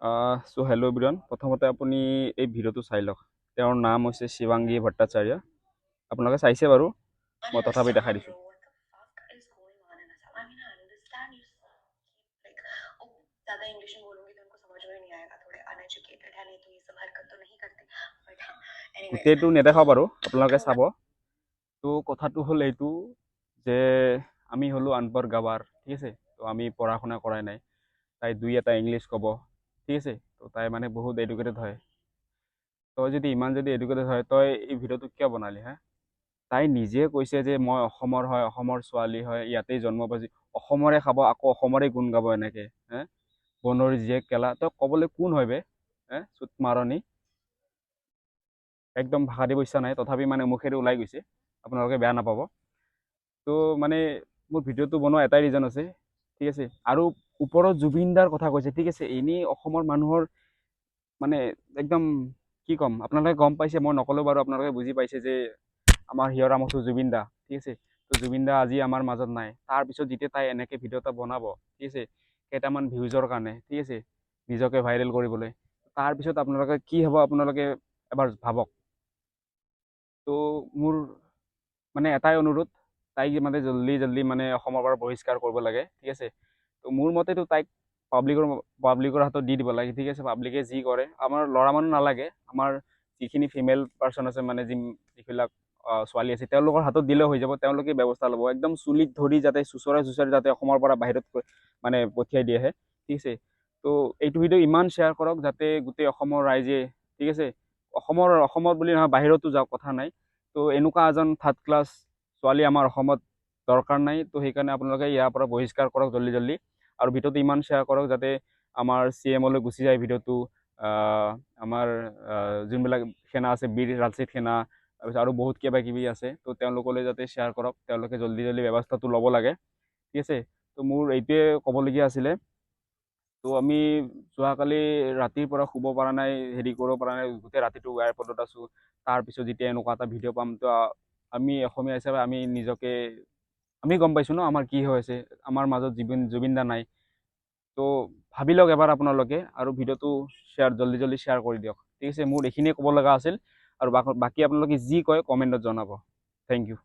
So hello' everyone, প্ৰথমতে আপুনি এই ভিডিঅ'টো চাই লওক। তেওঁৰ নাম হৈছে শিৱাংগী ভট্টাচাৰ্য। আপোনালোকে চাইছে বাৰু, মই তথাপি দেখাই দিছোঁ। গোটেইটো নেদেখাওঁ বাৰু, আপোনালোকে চাব। তো কথাটো হ'ল এইটো যে আমি হ'লোঁ আনপঢ় গাঁৱৰ, ঠিক আছে। তো আমি পঢ়া শুনা কৰাই নাই। তাই দুই এটা ইংলিছ ক'ব, ঠিক আছে। তো তাই মানে বহুত এডুকেটেড হয়। তই যদি ইমান যদি এডুকেটেড হয়, তই এই ভিডিঅ'টো কিয় বনালি হা? তাই নিজে কৈছে যে মই অসমৰ হয়, অসমৰ ছোৱালী হয়, ইয়াতেই জন্ম পাইছোঁ, অসমৰে খাব আকৌ অসমৰে গুণ গাব এনেকে হে। বনৰ জীয়েক কেলা, তই ক'বলৈ কোন হয় বে? হে চুত মাৰণি। একদম ভাষা দিব ইচ্ছা নাই, তথাপি মানে মুখেৰে ওলাই গৈছে, আপোনালোকে বেয়া নাপাব। তো মানে মোৰ ভিডিঅ'টো বনোৱা এটাই ৰিজন আছে, ঠিক আছে। আৰু ওপৰত জুবিন দাৰ কথা কৈছে, ঠিক আছে। এনেই অসমৰ মানুহৰ মানে একদম কি ক'ম, আপোনালোকে গম পাইছে, মই নক'লেও বাৰু আপোনালোকে বুজি পাইছে যে আমাৰ হিয়ৰ আমঠু জুবিন দা, ঠিক আছে। তো জুবিন দা আজি আমাৰ মাজত নাই। তাৰপিছত যেতিয়া তাই এনেকৈ ভিডিঅ' এটা বনাব, ঠিক আছে, কেইটামান ভিউজৰ কাৰণে, ঠিক আছে, নিজকে ভাইৰেল কৰিবলৈ, তাৰপিছত আপোনালোকে কি হ'ব আপোনালোকে এবাৰ ভাবক। তো মোৰ মানে এটাই অনুৰোধ, তাইক মানে জল্দি জল্দি মানে অসমৰ পৰা বহিষ্কাৰ কৰিব লাগে, ঠিক আছে। তো মোৰ মতেতো তাইক পাব্লিকৰ হাতত দি দিব লাগে, ঠিক আছে। পাব্লিকে যি কৰে, আমাৰ ল'ৰা মানুহ নালাগে, আমাৰ যিখিনি ফিমেল পাৰ্চন আছে, মানে যিবিলাক ছোৱালী আছে, তেওঁলোকৰ হাতত দিলেও হৈ যাব। তেওঁলোকে ব্যৱস্থা ল'ব, একদম চুলিত ধৰি যাতে চুচৰাই চুচৰাই যাতে অসমৰ পৰা বাহিৰত মানে পঠিয়াই দিয়েহে, ঠিক আছে। তো এইটো ভিডিঅ' ইমান শ্বেয়াৰ কৰক যাতে গোটেই অসমৰ ৰাইজে, ঠিক আছে, অসমত বুলি নহয়, বাহিৰতো যাওক, কথা নাই। তো এনেকুৱা এজন থাৰ্ড ক্লাছ ছোৱালী আমাৰ অসমত দৰকাৰ নাই। তো সেইকাৰণে আপোনালোকে ইয়াৰ পৰা বহিষ্কাৰ কৰক জল্দি জল্দি। আৰু ভিডিঅ'টো ইমান শ্বেয়াৰ কৰক যাতে আমাৰ CM-লৈ গুচি যায় ভিডিঅ'টো। আমাৰ যোনবিলাক সেনা আছে, বীৰ লাচিত সেনা, তাৰপিছত আৰু বহুত কিবা কিবি আছে, তো তেওঁলোকলৈ যাতে শ্বেয়াৰ কৰক, তেওঁলোকে জল্দি জল্দি ব্যৱস্থাটো ল'ব লাগে, ঠিক আছে। তো মোৰ এইটোৱে ক'বলগীয়া আছিলে। তো আমি যোৱাকালি ৰাতিৰ পৰা শুব পৰা নাই, হেৰি কৰিব পৰা নাই, গোটেই ৰাতিটো এয়াৰপৰ্টত আছোঁ। তাৰপিছত যেতিয়া এনেকুৱা এটা ভিডিঅ' পাম, তো আমি অসমীয়া হিচাপে আমি নিজকে আমি গম পাইছোঁ ন আমাৰ কি হৈ আছে, আমাৰ মাজত জুবিন দা নাই। তো ভাবি লওক এবাৰ আপোনালোকে, আৰু ভিডিঅ'টো জল্দি জল্দি শ্বেয়াৰ কৰি দিয়ক, ঠিক আছে। মোৰ এইখিনিয়ে ক'ব লগা আছিল, আৰু বাকী আপোনালোকে যি কয় কমেণ্টত জনাব। Thank U.